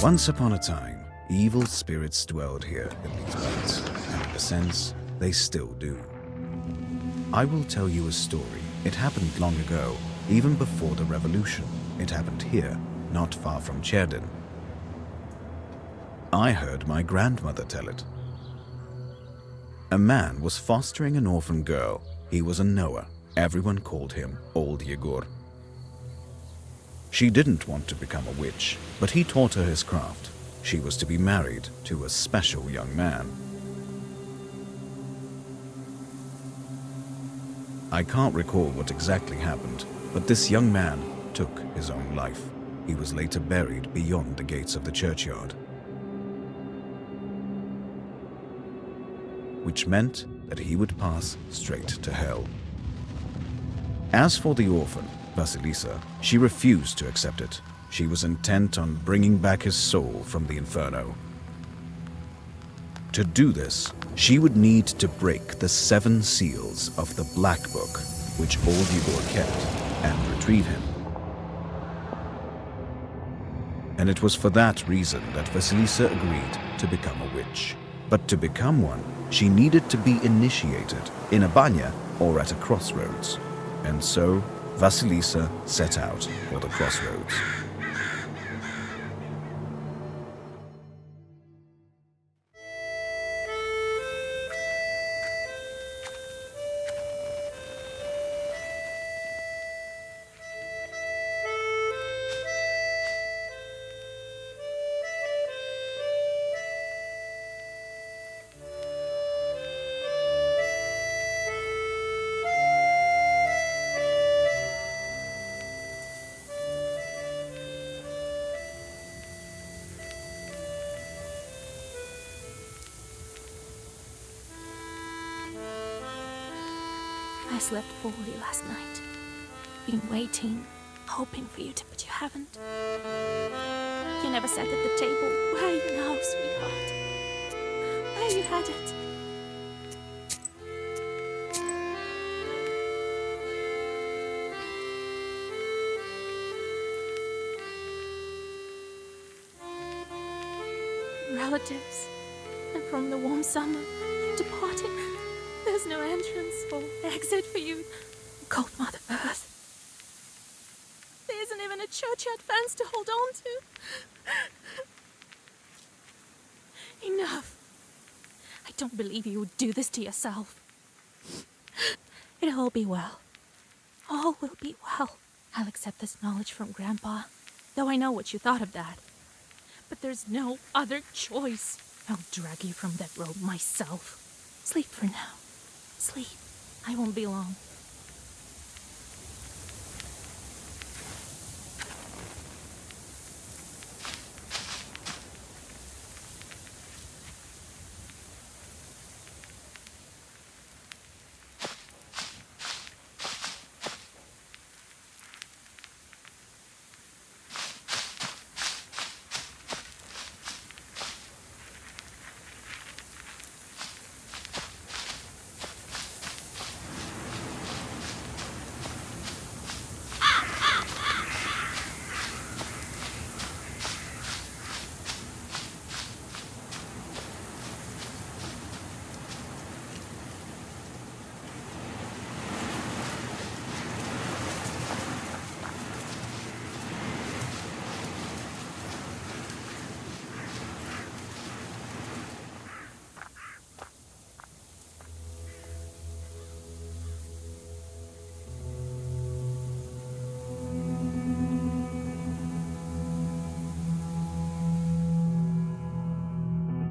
Once upon a time, evil spirits dwelled here in these parts, and in a sense, they still do. I will tell you a story. It happened long ago, even before the revolution. It happened here, not far from Cherdin. I heard my grandmother tell it. A man was fostering an orphan girl. He was a Noah. Everyone called him Old Yegor. She didn't want to become a witch, but he taught her his craft. She was to be married to a special young man. I can't recall what exactly happened, but this young man took his own life. He was later buried beyond the gates of the churchyard, which meant that he would pass straight to hell. As for the orphan, Vasilisa, she refused to accept it. She was intent on bringing back his soul from the inferno. To do this, she would need to break the 7 seals of the Black Book, which Old Yegor kept, and retrieve him. And it was for that reason that Vasilisa agreed to become a witch. But to become one, she needed to be initiated in a banya or at a crossroads. And so, Vasilisa set out for the crossroads. I slept poorly last night. Been waiting, hoping for you to, but you haven't. You never sat at the table. Where are you now, sweetheart? Where you had it? Relatives, and from the warm summer, departed. There's no entrance or exit for you, cold Mother Earth. There isn't even a churchyard fence to hold on to. Enough. I don't believe you would do this to yourself. It'll all be well. All will be well. I'll accept this knowledge from Grandpa, though I know what you thought of that. But there's no other choice. I'll drag you from that road myself. Sleep for now. Sleep. I won't be long.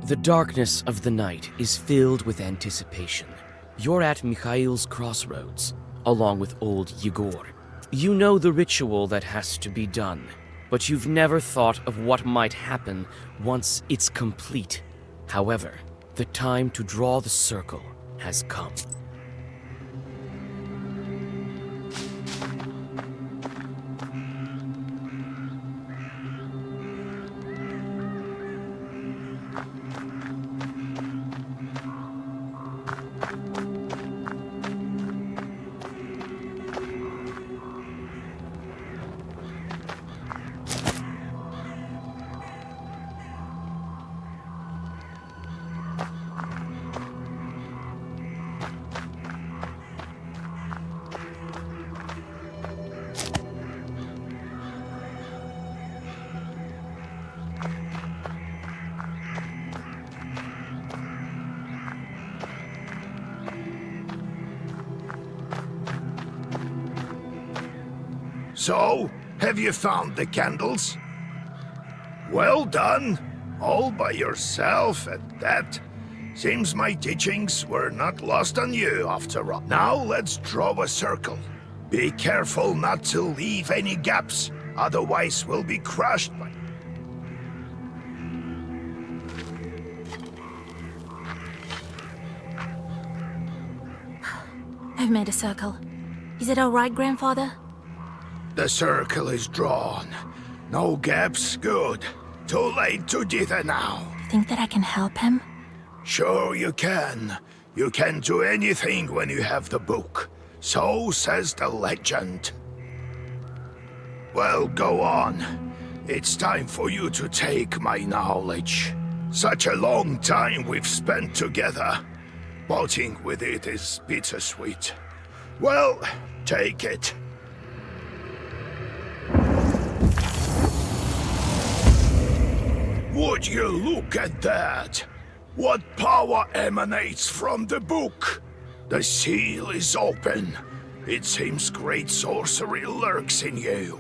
The darkness of the night is filled with anticipation. You're at Mikhail's crossroads, along with Old Yegor. You know the ritual that has to be done, but you've never thought of what might happen once it's complete. However, the time to draw the circle has come. So, have you found the candles? Well done. All by yourself at that. Seems my teachings were not lost on you after all. Now let's draw a circle. Be careful not to leave any gaps, otherwise we'll be crushed by... I've made a circle. Is it all right, Grandfather? The circle is drawn. No gaps, good. Too late to dither now. Think that I can help him? Sure you can. You can do anything when you have the book. So says the legend. Well, go on. It's time for you to take my knowledge. Such a long time we've spent together. Parting with it is bittersweet. Well, take it. Would you look at that? What power emanates from the book? The seal is open. It seems great sorcery lurks in you.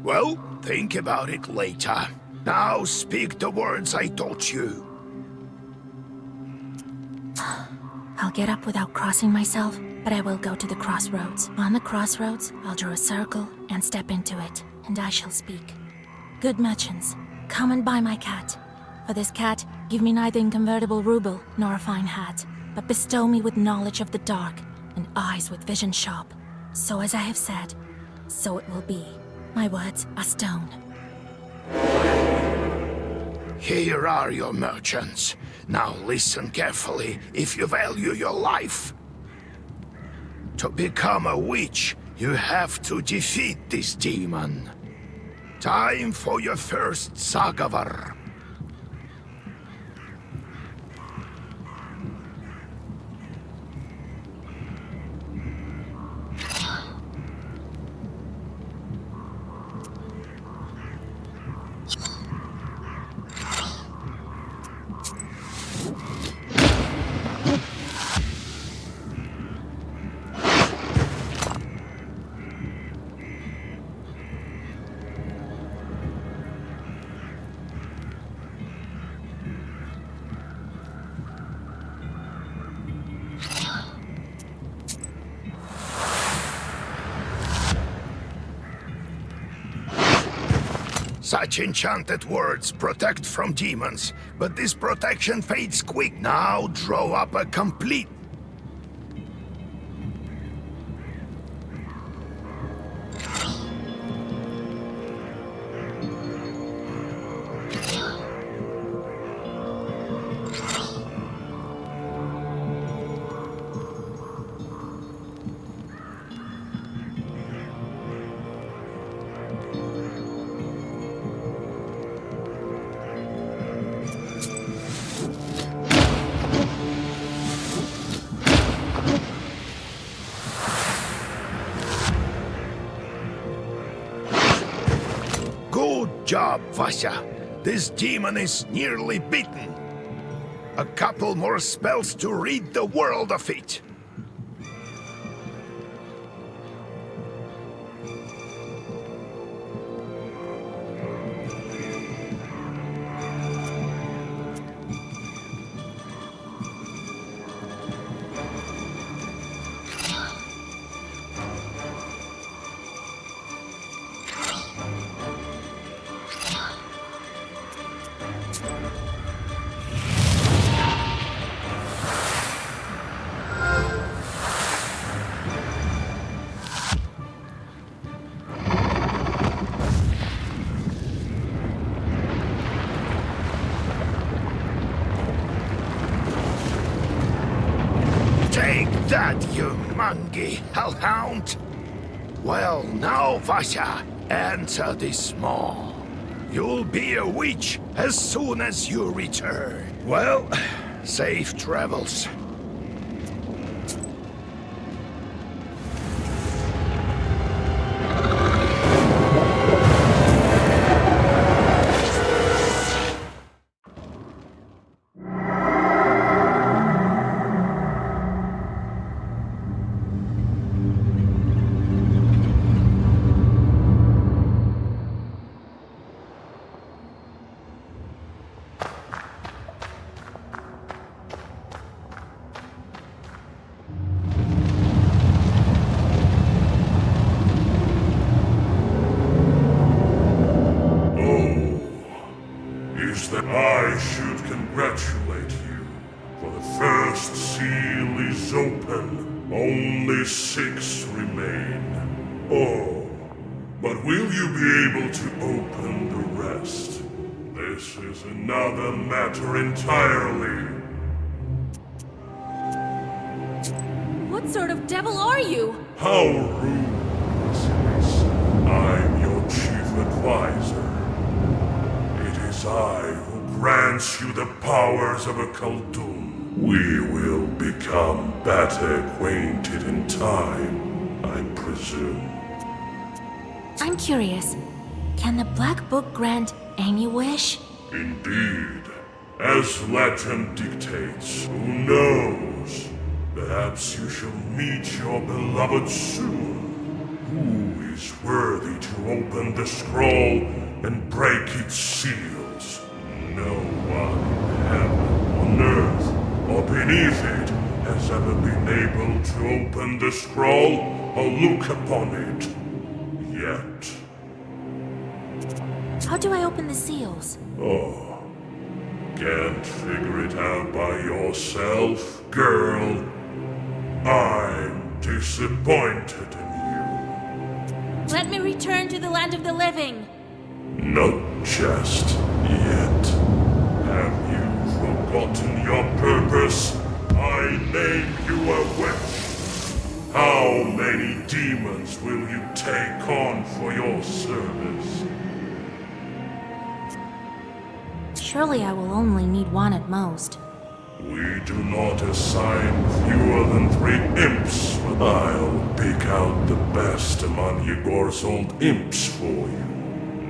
Well, think about it later. Now speak the words I taught you. I'll get up without crossing myself, but I will go to the crossroads. On the crossroads, I'll draw a circle and step into it, and I shall speak. Good merchants, come and buy my cat. For this cat, give me neither inconvertible ruble nor a fine hat, but bestow me with knowledge of the dark and eyes with vision sharp. So as I have said, so it will be. My words are stone. Here are your merchants. Now listen carefully if you value your life. To become a witch, you have to defeat this demon. Time for your first Sagavar. Such enchanted words protect from demons, but this protection fades quick. Now draw up a complete... Good job, Vasya. This demon is nearly beaten. A couple more spells to rid the world of it. Take that, you mangy hellhound! Well, now, Vasya, enter this maw. You'll be a witch as soon as you return. Well, safe travels. is that I should congratulate you, for the first seal is open. Only 6 remain. Oh, but will you be able to open the rest? This is another matter entirely. What sort of devil are you? How rude this is. I'm your chief advisor. It is I who grants you the powers of a Khaldun. We will become better acquainted in time, I presume. I'm curious. Can the Black Book grant any wish? Indeed. As legend dictates, who knows? Perhaps you shall meet your beloved soon. Who is worthy to open the scroll and break its seals? No one in heaven, on earth, or beneath it has ever been able to open the scroll or look upon it. Yet. How do I open the seals? Oh. Can't figure it out by yourself, girl? I'm disappointed in you. Let me return to the land of the living. Not just yet. Have you forgotten your purpose? I name you a witch. How many demons will you take on for your service? Surely I will only need one at most. We do not assign fewer than 3 imps, but I'll pick out the best among Yegor's old imps for you.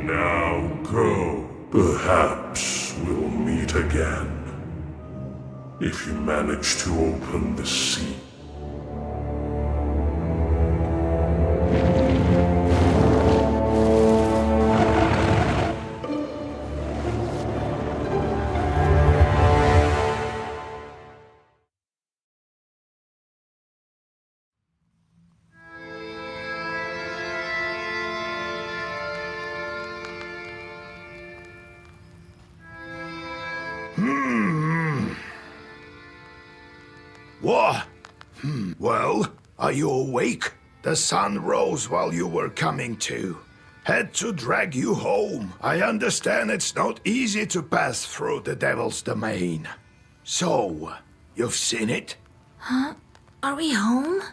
Now go. Perhaps we'll meet again. If you manage to open the sea. What? Well, are you awake? The sun rose while you were coming to. Had to drag you home. I understand it's not easy to pass through the Devil's domain. So, you've seen it? Are we home?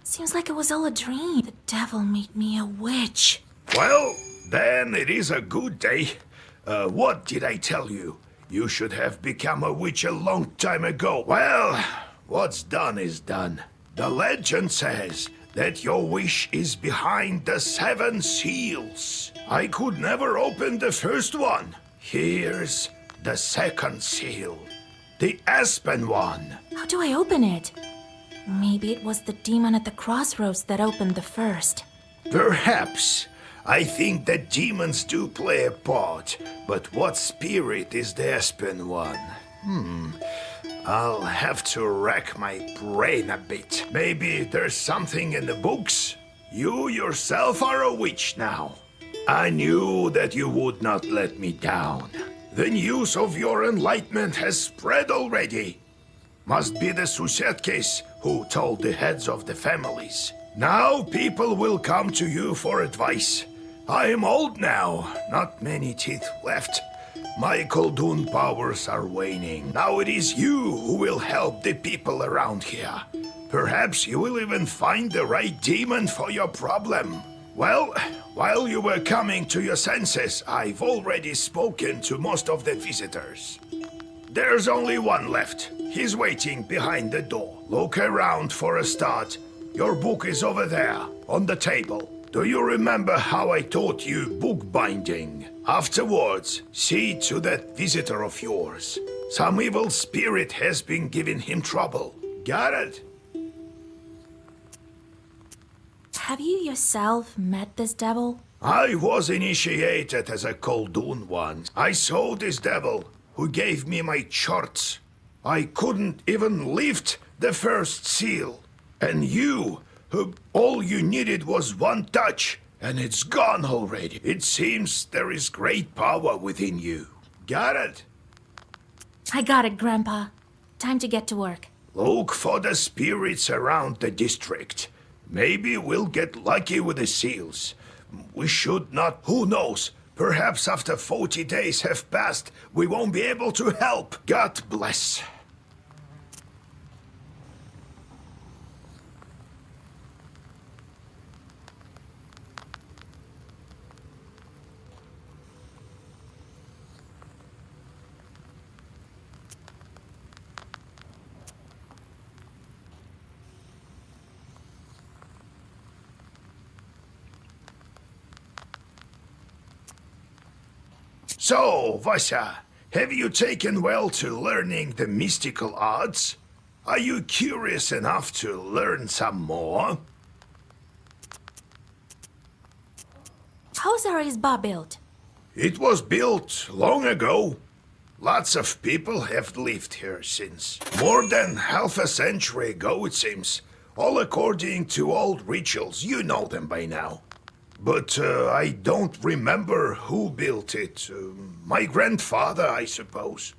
Seems like it was all a dream. The devil made me a witch. Well, then it is a good day. What did I tell you? You should have become a witch a long time ago. Well, what's done is done. The legend says that your wish is behind the 7 seals. I could never open the first one. Here's the second seal. The Aspen one. How do I open it? Maybe it was the demon at the crossroads that opened the first. Perhaps. I think that demons do play a part, but what spirit is the Aspen one? I'll have to rack my brain a bit. Maybe there's something in the books? You yourself are a witch now. I knew that you would not let me down. The news of your enlightenment has spread already. Must be the Susetkes who told the heads of the families. Now people will come to you for advice. I am old now, not many teeth left. My Khaldun powers are waning. Now it is you who will help the people around here. Perhaps you will even find the right demon for your problem. Well, while you were coming to your senses, I've already spoken to most of the visitors. There's only one left. He's waiting behind the door. Look around for a start. Your book is over there, on the table. Do you remember how I taught you bookbinding? Afterwards, see to that visitor of yours. Some evil spirit has been giving him trouble. Got it? Have you yourself met this devil? I was initiated as a Khaldun once. I saw this devil, who gave me my charts. I couldn't even lift the first seal. And you, who all you needed was one touch, and it's gone already. It seems there is great power within you. Got it? I got it, Grandpa. Time to get to work. Look for the spirits around the district. Maybe we'll get lucky with the seals. We should not. Who knows? Perhaps after 40 days have passed, we won't be able to help. God bless. So, Vasya, have you taken well to learning the mystical arts? Are you curious enough to learn some more? How's our Izba built? It was built long ago. Lots of people have lived here since. More than half a century ago, it seems. All according to old rituals. You know them by now. But I don't remember who built it. My grandfather, I suppose.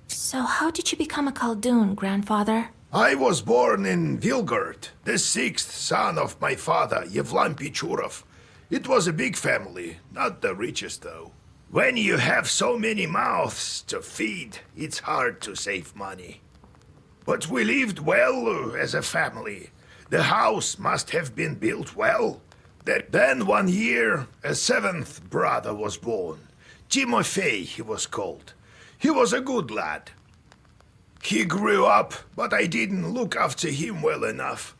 So how did you become a Khaldun, Grandfather? I was born in Vilgard, the sixth son of my father, Yevlam Pichurov. It was a big family, not the richest though. When you have so many mouths to feed, it's hard to save money. But we lived well as a family. The house must have been built well. Then one year, a seventh brother was born. Timofey, he was called. He was a good lad. He grew up, but I didn't look after him well enough.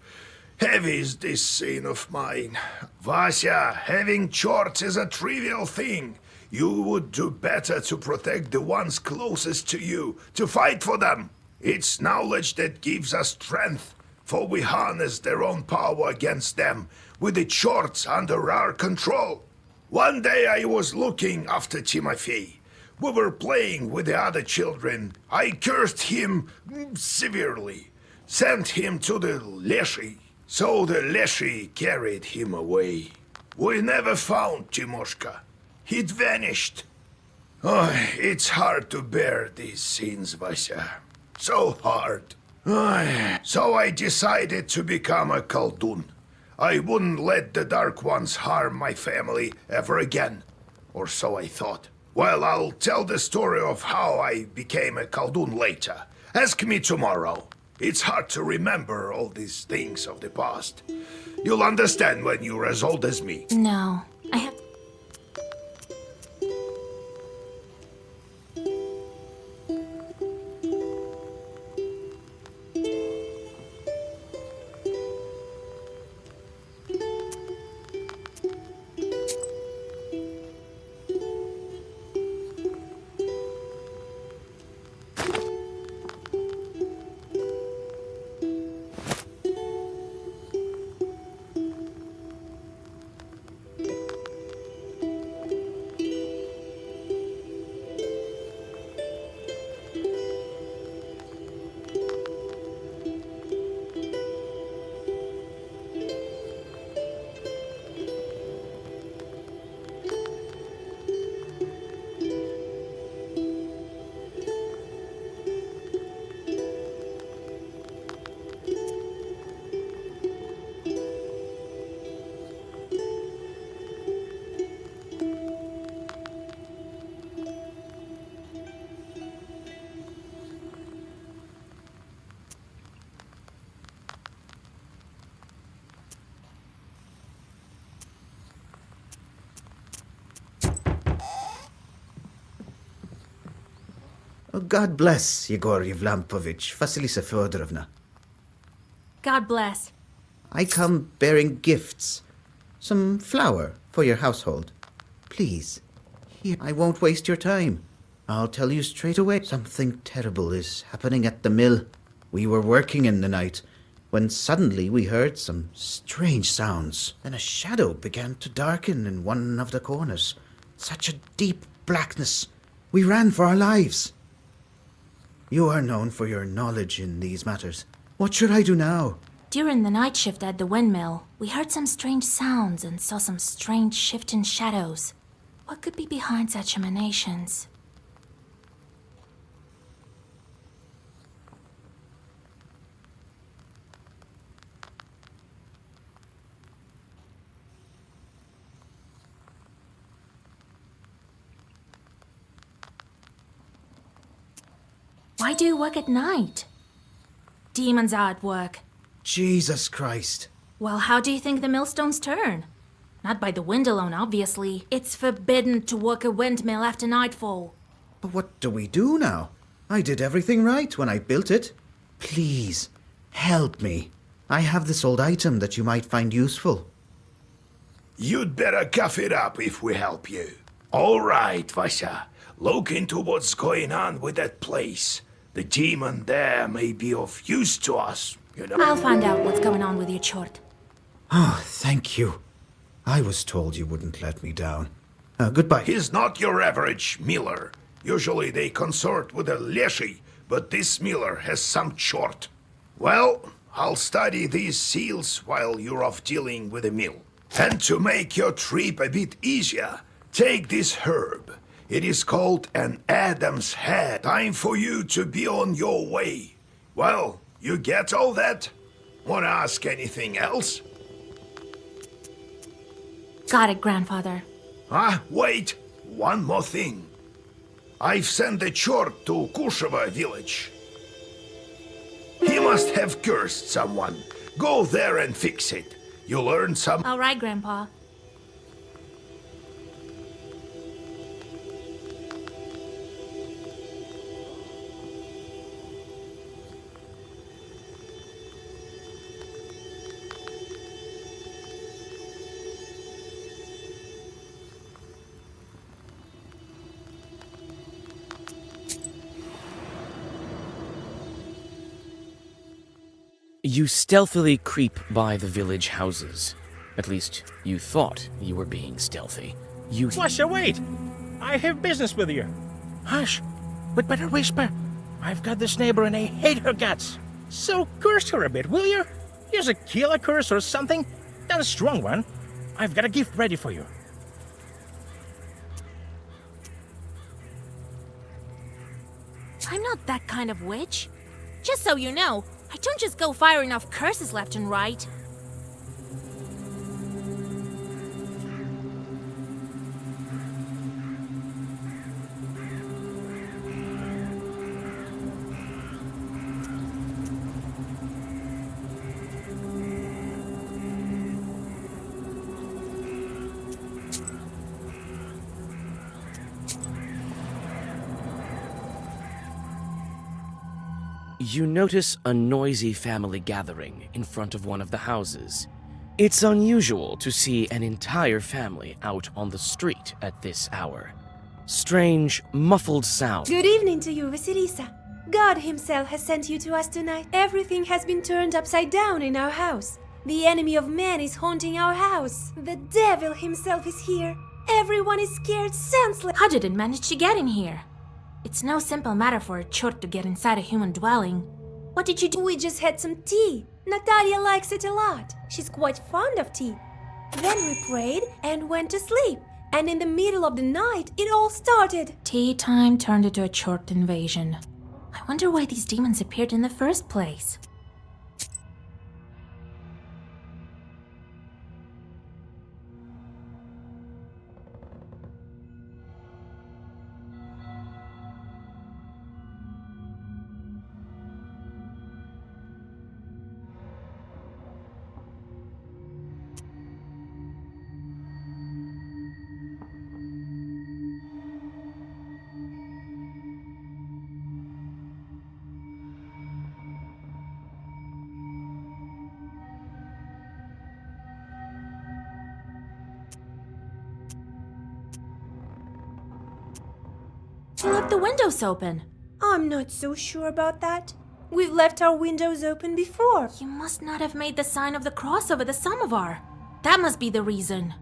Heavy is this sin of mine. Vasya, having chorts is a trivial thing. You would do better to protect the ones closest to you, to fight for them. It's knowledge that gives us strength, for we harness their own power against them, with the chorts under our control. One day I was looking after Timofey. We were playing with the other children. I cursed him severely, sent him to the Leshy. So the Leshy carried him away. We never found Timoshka. He'd vanished. Oh, it's hard to bear these sins, Vasya. So hard. So I decided to become a Khaldun. I wouldn't let the Dark Ones harm my family ever again. Or so I thought. Well, I'll tell the story of how I became a Khaldun later. Ask me tomorrow. It's hard to remember all these things of the past. You'll understand when you're as old as me. No, I have... Oh, God bless Yegor Yevlampovich, Vasilisa Fyodorovna. God bless. I come bearing gifts. Some flour for your household. Please, here, I won't waste your time. I'll tell you straight away. Something terrible is happening at the mill. We were working in the night when suddenly we heard some strange sounds. Then a shadow began to darken in one of the corners. Such a deep blackness. We ran for our lives. You are known for your knowledge in these matters. What should I do now? During the night shift at the windmill, we heard some strange sounds and saw some strange shifting shadows. What could be behind such emanations? Why do you work at night? Demons are at work. Jesus Christ. Well, how do you think the millstones turn? Not by the wind alone, obviously. It's forbidden to work a windmill after nightfall. But what do we do now? I did everything right when I built it. Please, help me. I have this old item that you might find useful. You'd better cough it up if we help you. All right, Vasha. Look into what's going on with that place. The demon there may be of use to us, you know. I'll find out what's going on with your chort. Oh, thank you. I was told you wouldn't let me down. Goodbye. He's not your average miller. Usually they consort with a leshy, but this miller has some chort. Well, I'll study these seals while you're off dealing with the mill. And to make your trip a bit easier, take this herb. It is called an Adam's Head. Time for you to be on your way. Well, you get all that? Wanna ask anything else? Got it, Grandfather. Wait. One more thing. I've sent a chort to Kusheva village. He must have cursed someone. Go there and fix it. You'll learn some... All right, Grandpa. You stealthily creep by the village houses. At least, you thought you were being stealthy. Vasha, wait! I have business with you. Hush! We'd better whisper. I've got this neighbor and I hate her guts. So curse her a bit, will you? Use a killer curse or something. Not a strong one. I've got a gift ready for you. I'm not that kind of witch. Just so you know, I don't just go firing off curses left and right. You notice a noisy family gathering in front of one of the houses. It's unusual to see an entire family out on the street at this hour. Strange, muffled sounds. Good evening to you, Vasilisa. God himself has sent you to us tonight. Everything has been turned upside down in our house. The enemy of man is haunting our house. The devil himself is here. Everyone is scared senseless. How did it manage to get in here? It's no simple matter for a chort to get inside a human dwelling. What did you do? We just had some tea. Natalia likes it a lot. She's quite fond of tea. Then we prayed and went to sleep. And in the middle of the night, it all started. Tea time turned into a chort invasion. I wonder why these demons appeared in the first place. You left the windows open. I'm not so sure about that. We've left our windows open before. You must not have made the sign of the cross over the samovar. That must be the reason.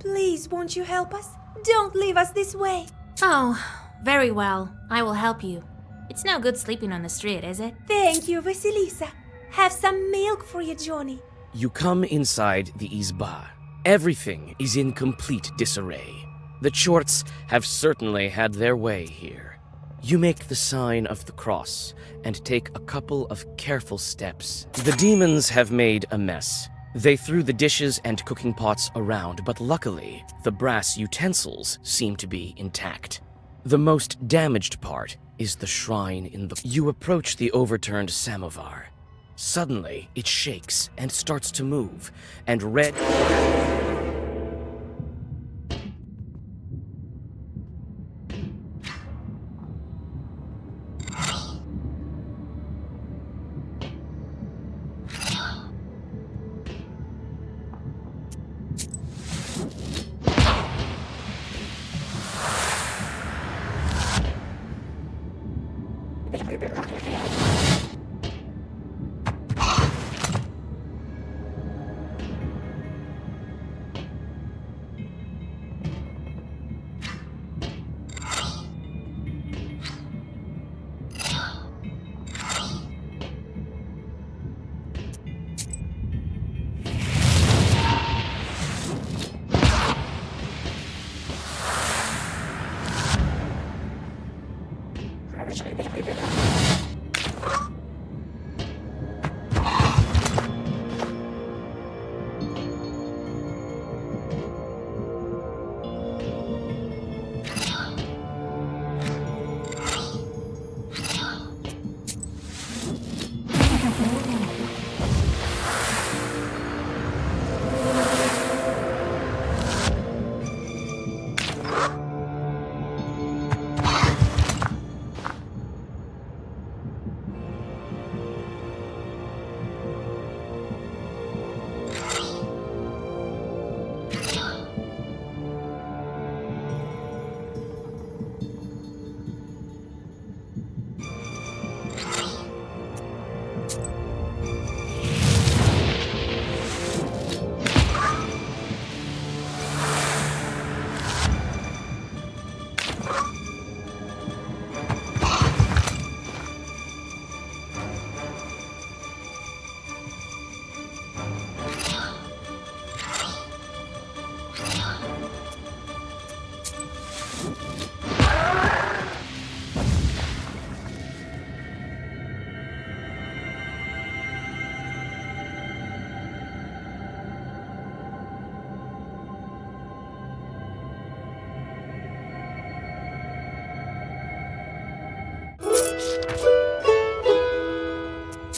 Please, won't you help us? Don't leave us this way. Oh, very well. I will help you. It's no good sleeping on the street, is it? Thank you, Vasilisa. Have some milk for you, Johnny. You come inside the izba. Everything is in complete disarray. The Chorts have certainly had their way here. You make the sign of the cross and take a couple of careful steps. The demons have made a mess. They threw the dishes and cooking pots around, but luckily, the brass utensils seem to be intact. The most damaged part is the shrine in the... You approach the overturned samovar. Suddenly, it shakes and starts to move, and red...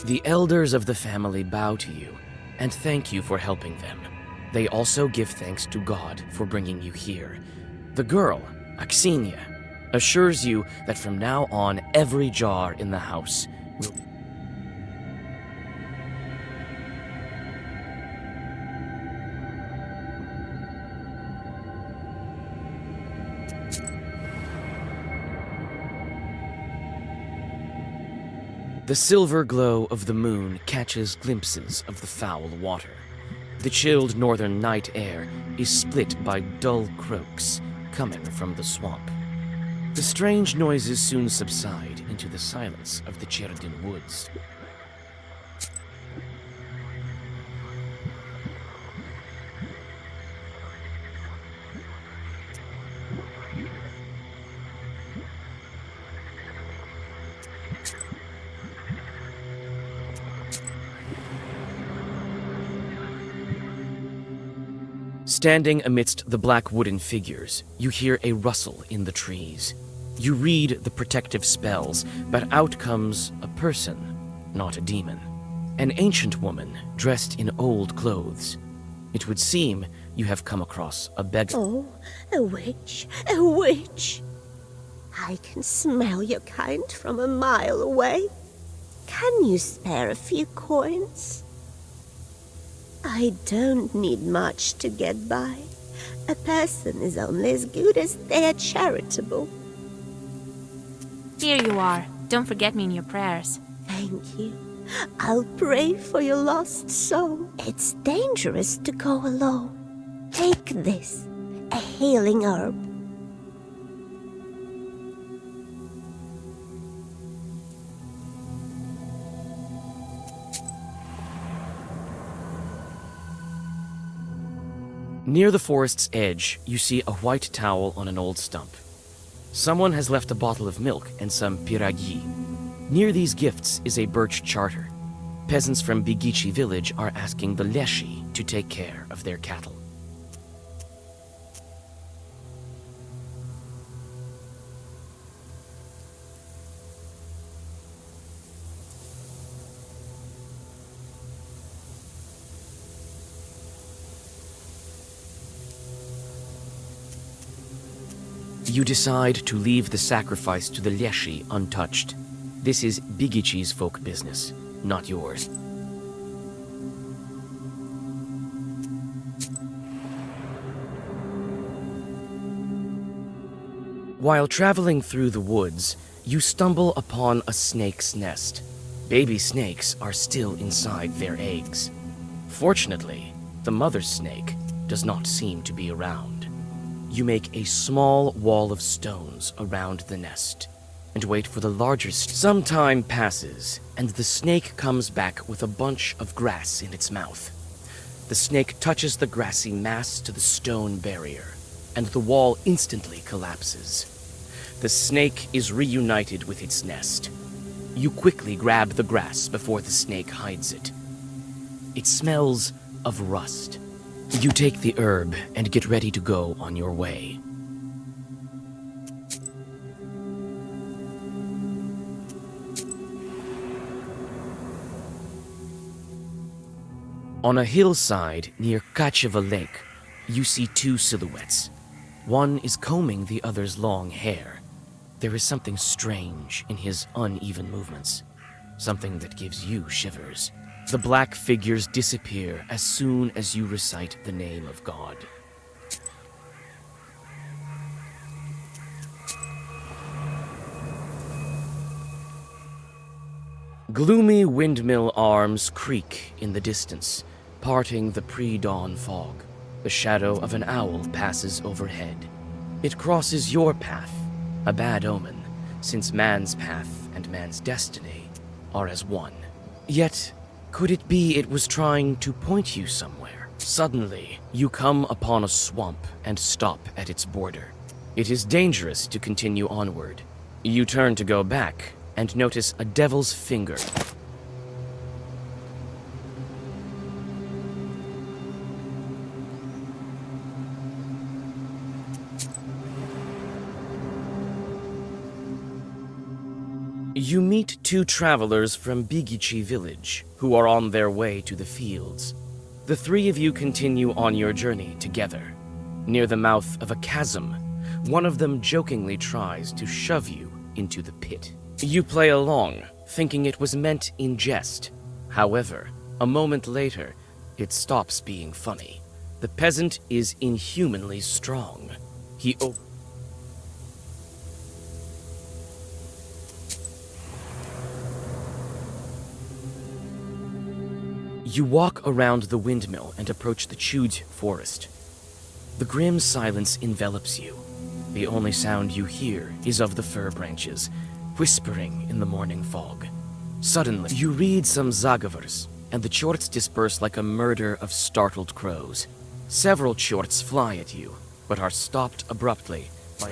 The elders of the family bow to you and thank you for helping them. They also give thanks to God for bringing you here. The girl, Aksenia, assures you that from now on, every jar in the house will... The silver glow of the moon catches glimpses of the foul water. The chilled northern night air is split by dull croaks coming from the swamp. The strange noises soon subside into the silence of the Círdan woods. Standing amidst the black wooden figures, you hear a rustle in the trees. You read the protective spells, but out comes a person, not a demon. An ancient woman dressed in old clothes. It would seem you have come across a beggar. Oh, a witch, a witch. I can smell your kind from a mile away. Can you spare a few coins? I don't need much to get by. A person is only as good as they are charitable. Here you are. Don't forget me in your prayers. Thank you. I'll pray for your lost soul. It's dangerous to go alone. Take this, a healing herb. Near the forest's edge, you see a white towel on an old stump. Someone has left a bottle of milk and some piragi. Near these gifts is a birch charter. Peasants from Bigici village are asking the Leshi to take care of their cattle. You decide to leave the sacrifice to the Leshi untouched. This is Bigici's folk business, not yours. While traveling through the woods, you stumble upon a snake's nest. Baby snakes are still inside their eggs. Fortunately, the mother snake does not seem to be around. You make a small wall of stones around the nest and wait for the larger Some time passes, and the snake comes back with a bunch of grass in its mouth. The snake touches the grassy mass to the stone barrier, and the wall instantly collapses. The snake is reunited with its nest. You quickly grab the grass before the snake hides it. It smells of rust. You take the herb and get ready to go on your way. On a hillside near Kacheva Lake, you see two silhouettes. One is combing the other's long hair. There is something strange in his uneven movements, something that gives you shivers. The black figures disappear as soon as you recite the name of God. Gloomy windmill arms creak in the distance, parting the pre-dawn fog. The shadow of an owl passes overhead. It crosses your path, a bad omen, since man's path and man's destiny are as one. Yet, could it be it was trying to point you somewhere? Suddenly, you come upon a swamp and stop at its border. It is dangerous to continue onward. You turn to go back and notice a devil's finger. You meet two travelers from Bigici village who are on their way to the fields. The three of you continue on your journey together. Near the mouth of a chasm, one of them jokingly tries to shove you into the pit. You play along, thinking it was meant in jest. However, a moment later, it stops being funny. The peasant is inhumanly strong. You walk around the windmill and approach the Chuj forest. The grim silence envelops you. The only sound you hear is of the fir branches, whispering in the morning fog. Suddenly, you read some Zagavers, and the chorts disperse like a murder of startled crows. Several chorts fly at you, but are stopped abruptly by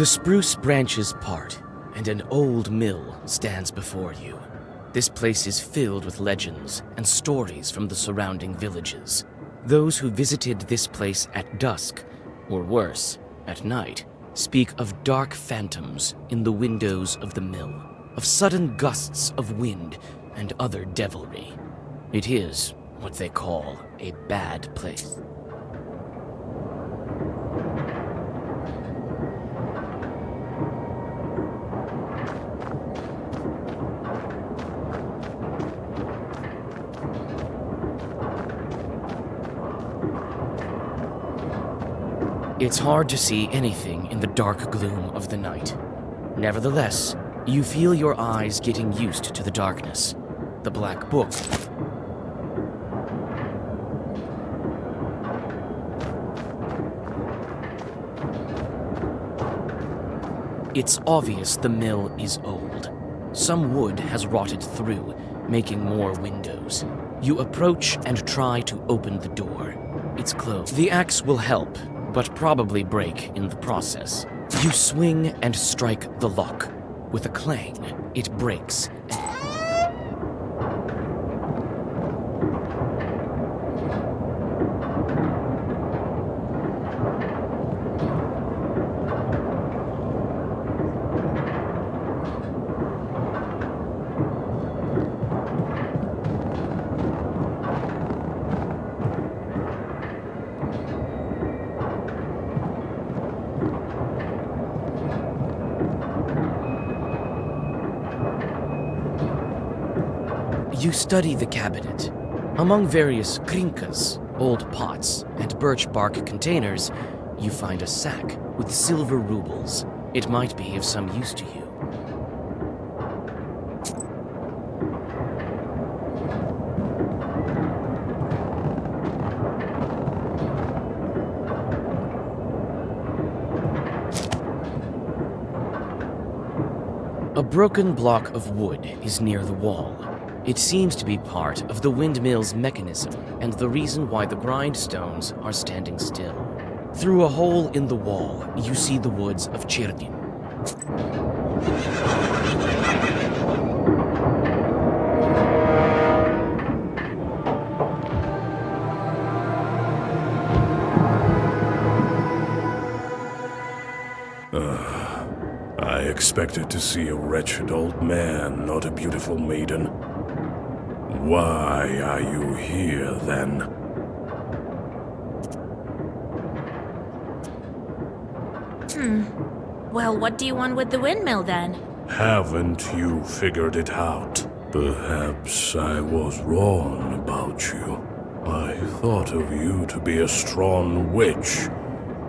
The spruce branches part, and an old mill stands before you. This place is filled with legends and stories from the surrounding villages. Those who visited this place at dusk, or worse, at night, speak of dark phantoms in the windows of the mill, of sudden gusts of wind and other devilry. It is what they call a bad place. It's hard to see anything in the dark gloom of the night. Nevertheless, you feel your eyes getting used to the darkness. The Black Book. It's obvious the mill is old. Some wood has rotted through, making more windows. You approach and try to open the door. It's closed. The axe will help, but probably break in the process. You swing and strike the lock. With a clang, it breaks. You study the cabinet. Among various krinkas, old pots, and birch bark containers, you find a sack with silver rubles. It might be of some use to you. A broken block of wood is near the wall. It seems to be part of the windmill's mechanism and the reason why the grindstones are standing still. Through a hole in the wall, you see the woods of Chirdin. I expected to see a wretched old man, not a beautiful maiden. Why are you here, then? Well, what do you want with the windmill, then? Haven't you figured it out? Perhaps I was wrong about you. I thought of you to be a strong witch,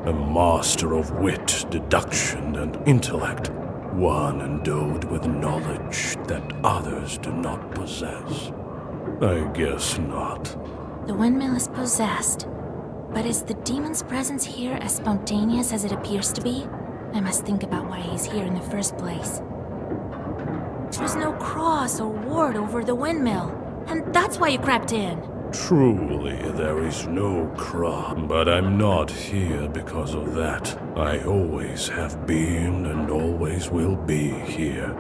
a master of wit, deduction, and intellect, one endowed with knowledge that others do not possess. I guess not. The windmill is possessed. But is the demon's presence here as spontaneous as it appears to be? I must think about why he's here in the first place. There's no cross or ward over the windmill, and that's why you crept in. Truly, there is no cross, but I'm not here because of that. I always have been and always will be here.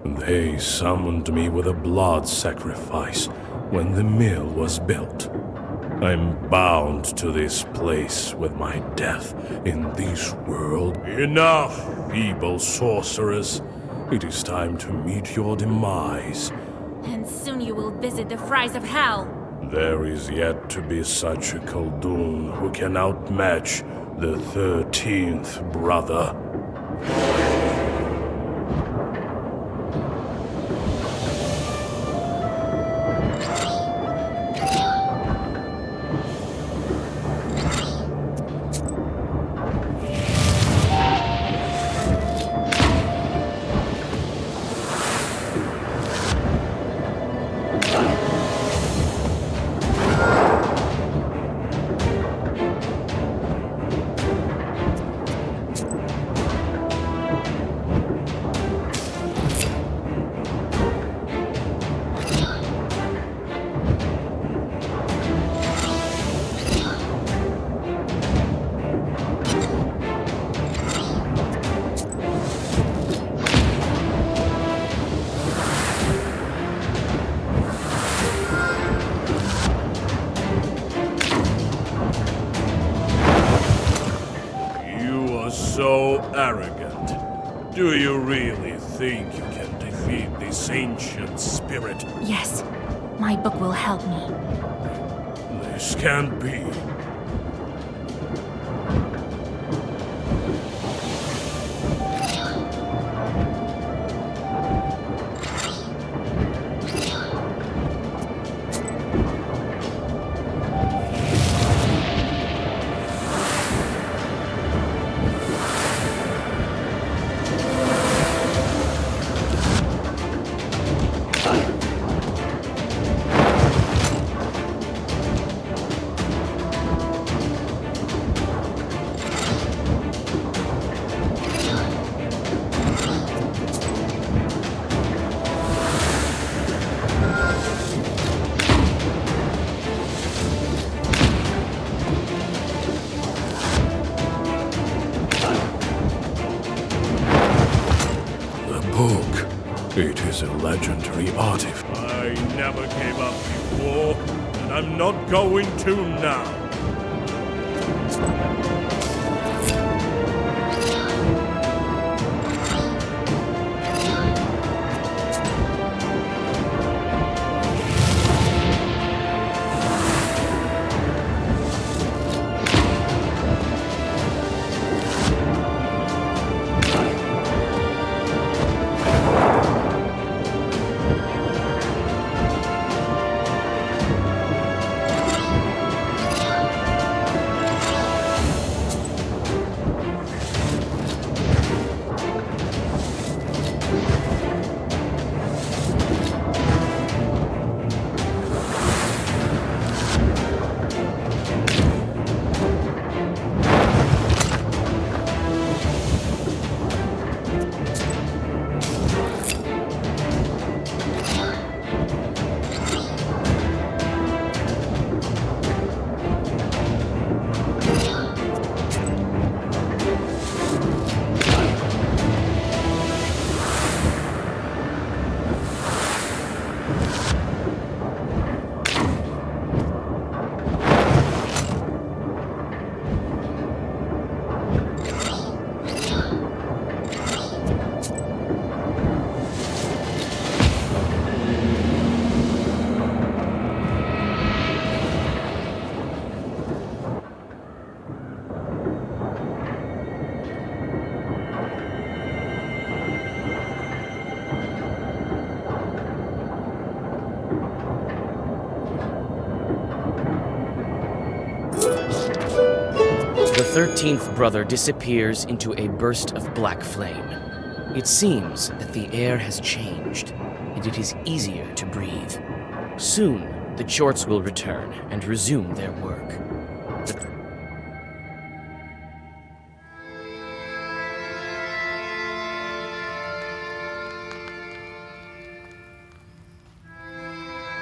They summoned me with a blood sacrifice when the mill was built. I'm bound to this place with my death in this world. Enough, feeble sorcerers. It is time to meet your demise. And soon you will visit the fries of hell. There is yet to be such a Khaldun who can outmatch the 13th brother. so arrogant? Do you really think you can defeat this ancient spirit? Yes, my book will help me. This can't be. It is a legendary artifact. I never gave up before, and I'm not going to now. The 13th brother disappears into a burst of black flame. It seems that the air has changed, and it is easier to breathe. Soon, the Chorts will return and resume their work.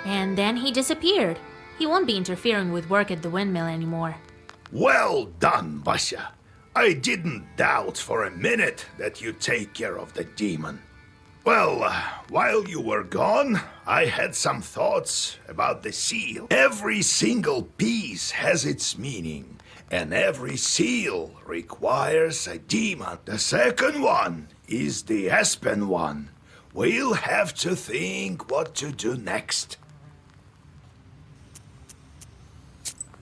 And then he disappeared. He won't be interfering with work at the windmill anymore. Well done, Vasya. I didn't doubt for a minute that you'd take care of the demon. Well, while you were gone, I had some thoughts about the seal. Every single piece has its meaning, and every seal requires a demon. The second one is the Aspen one. We'll have to think what to do next.